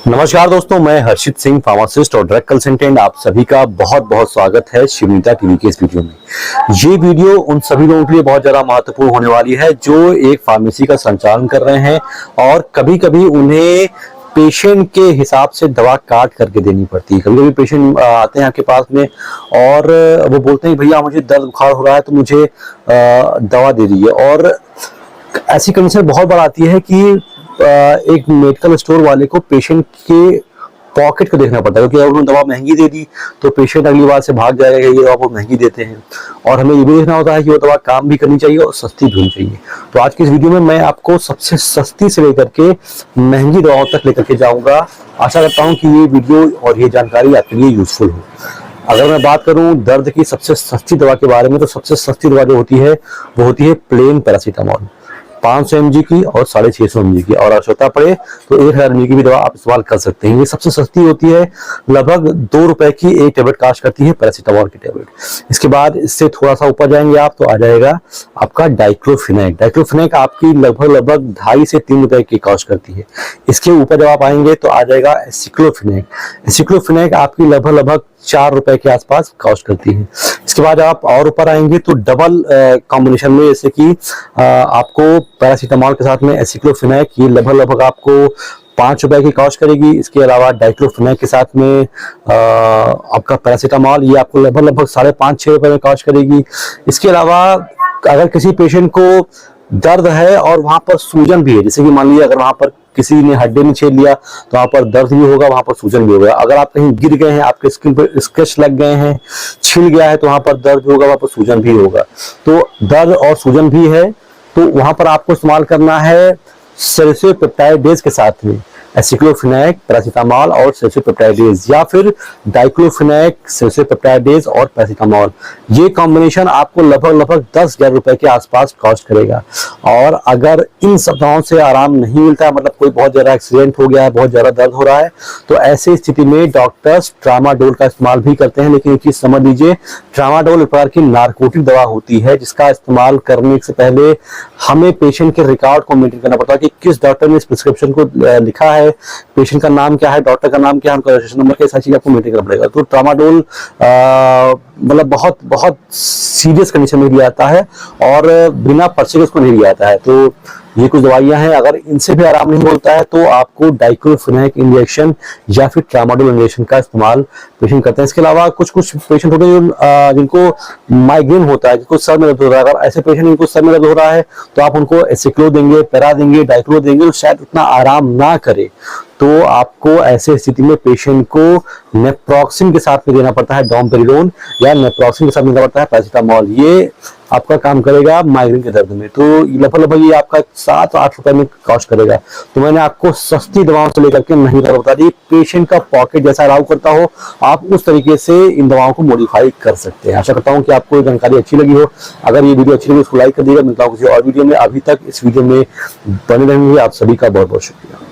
नमस्कार दोस्तों, मैं हर्षित सिंह, फार्मासिस्ट और ड्रग कंसल्टेंट। आप सभी का बहुत बहुत स्वागत है शिवनीता टीवी के इस वीडियो में। ये वीडियो उन सभी लोगों के लिए बहुत ज्यादा महत्वपूर्ण होने वाली है जो एक फार्मेसी का संचालन कर रहे हैं और कभी कभी उन्हें पेशेंट के हिसाब से दवा काट करके देनी पड़ती है। कभी कभी पेशेंट आते हैं आपके पास में और वो बोलते हैं भैया मुझे दर्द बुखार हो रहा है तो मुझे दवा दे दीजिए। और ऐसी कंडीशन बहुत बार आती है कि एक मेडिकल स्टोर वाले को पेशेंट के पॉकेट को देखना पड़ता है, क्योंकि अगर उन्होंने दवा महंगी दे दी तो पेशेंट अगली बार से भाग जाएगा कि ये दवा बहुत महंगी देते हैं। और हमें ये भी देखना होता है कि वो दवा काम भी करनी चाहिए और सस्ती भी होनी चाहिए। तो आज की इस वीडियो में मैं आपको सबसे सस्ती से लेकर के महंगी दवाओं तक लेकर के जाऊंगा। आशा करता हूँ कि ये वीडियो और ये जानकारी आपके लिए यूजफुल हो। अगर मैं बात करूं दर्द की सबसे सस्ती दवा के बारे में, तो सबसे सस्ती दवा जो होती है वो होती है प्लेन पैरासीटामोल, 500 mg की और 650 mg की। और आवश्यकता पड़े तो 1000 mg की भी दवा आप इस्तेमाल कर सकते हैं। ये सबसे सस्ती होती है, लगभग 2 रुपए की एक टेबलेट कास्ट करती है पैरासीटामोल की टेबलेट। इसके बाद इससे थोड़ा सा ऊपर जाएंगे आप तो आ जाएगा आपका डाइक्लोफिनेक। डाइक्लोफिनेक आपकी लगभग 2.5 से 3 रुपए की कास्ट करती है। इसके ऊपर जब आप आएंगे तो आ जाएगा एसिक्लोफिनेक। एसिक्लोफिनेक आपकी लगभग 4 रुपए के आसपास कॉस्ट करती है। इसके बाद आप और ऊपर आएंगे तो डबल कॉम्बिनेशन में, जैसे कि आपको पैरासीटामोल के साथ में एसिक्लोफिनेक, ये लगभग आपको 5 रुपए की कॉस्ट करेगी। इसके अलावा डाइक्लोफिनेक के साथ में आपका पैरासीटामोल, ये आपको लगभग 5.5-6 रुपए में कॉस्ट करेगी। इसके अलावा अगर किसी पेशेंट को दर्द है और वहां पर सूजन भी है, जैसे कि मान लीजिए अगर वहां पर किसी ने हड्डी में छेद लिया तो वहां पर दर्द भी होगा, वहां पर सूजन भी होगा। अगर आप कहीं गिर गए हैं, आपके स्किन पर स्क्रैच लग गए हैं, छिल गया है, तो वहां पर दर्द भी होगा, वहां पर सूजन भी होगा। तो दर्द और सूजन भी है तो वहां पर आपको इस्तेमाल करना है सेलिसियोपेप्टाइडेज के साथ में एसिक्लोफिनेक, पैरासीटामोल और सेलिसियोपेप्टाइडेज, या फिर डाइक्लोफिनेक, सेलिसियोपेप्टाइडेज और पैरासीटामोल। ये कॉम्बिनेशन आपको लगभग 10,000 रुपए के आसपास कॉस्ट करेगा। और अगर इन सब दवाओं से आराम नहीं मिलता है, मतलब कोई बहुत ज्यादा एक्सीडेंट हो गया है, बहुत ज्यादा दर्द हो रहा है, तो ऐसी स्थिति में डॉक्टर्स ट्रामाडोल का इस्तेमाल भी करते हैं। लेकिन एक चीज समझ लीजिए, ट्रामाडोल एक प्रकार की नार्कोटिक दवा होती है जिसका इस्तेमाल करने से पहले हमें पेशेंट के रिकॉर्ड को मेंटेन करना पड़ता है कि किस डॉक्टर ने इस प्रिस्क्रिप्शन को लिखा है, पेशेंट का नाम क्या है, डॉक्टर का नाम क्या है, उनका रजिस्ट्रेशन नंबर क्या, सारी चीज आपको मेंटेन करना पड़ेगा। तो ट्रामाडोल मतलब बहुत बहुत सीरियस कंडीशन में दिया जाता है और बिना पर्चे के उसको नहीं दिया जाता है। तो ये कुछ दवाइयां हैं, अगर इनसे भी आराम नहीं होता है तो आपको डाइक्लोफिनेक इंजेक्शन या फिर ट्रामाडोल इंजेक्शन का इस्तेमाल पेशेंट करते हैं। इसके अलावा कुछ पेशेंट होते हैं जिनको माइग्रेन होता है, जिनको सर में दर्द हो रहा है। अगर ऐसे पेशेंट जिनको सर में दर्द हो रहा है तो आप उनको एसिक्लो देंगे, पैरा देंगे, डाइक्लो देंगे, तो शायद उतना आराम ना करे। तो आपको ऐसे स्थिति में पेशेंट को नेप्रोक्सिन के साथ में देना पड़ता है, डोमपेरिडोन, या नेप्रोक्सिन के साथ देना पड़ता है पैरासीटामोल। ये आपका काम करेगा माइग्रेन के दर्द में। तो लगभग ये आपका 7-8 रुपए में कॉस्ट करेगा। तो मैंने आपको सस्ती दवाओं से लेकर के महंगी दवा बता दी। पेशेंट का पॉकेट जैसा अलाउ करता हो, आप उस तरीके से इन दवाओं को मॉडिफाई कर सकते हैं। आशा करता हूं कि आपको ये जानकारी अच्छी लगी हो। अगर ये वीडियो अच्छी लगी उसको लाइक कर दीजिएगा। मिलता हूं किसी और वीडियो में। अभी तक इस वीडियो में बने रहने के लिए आप सभी का बहुत बहुत शुक्रिया।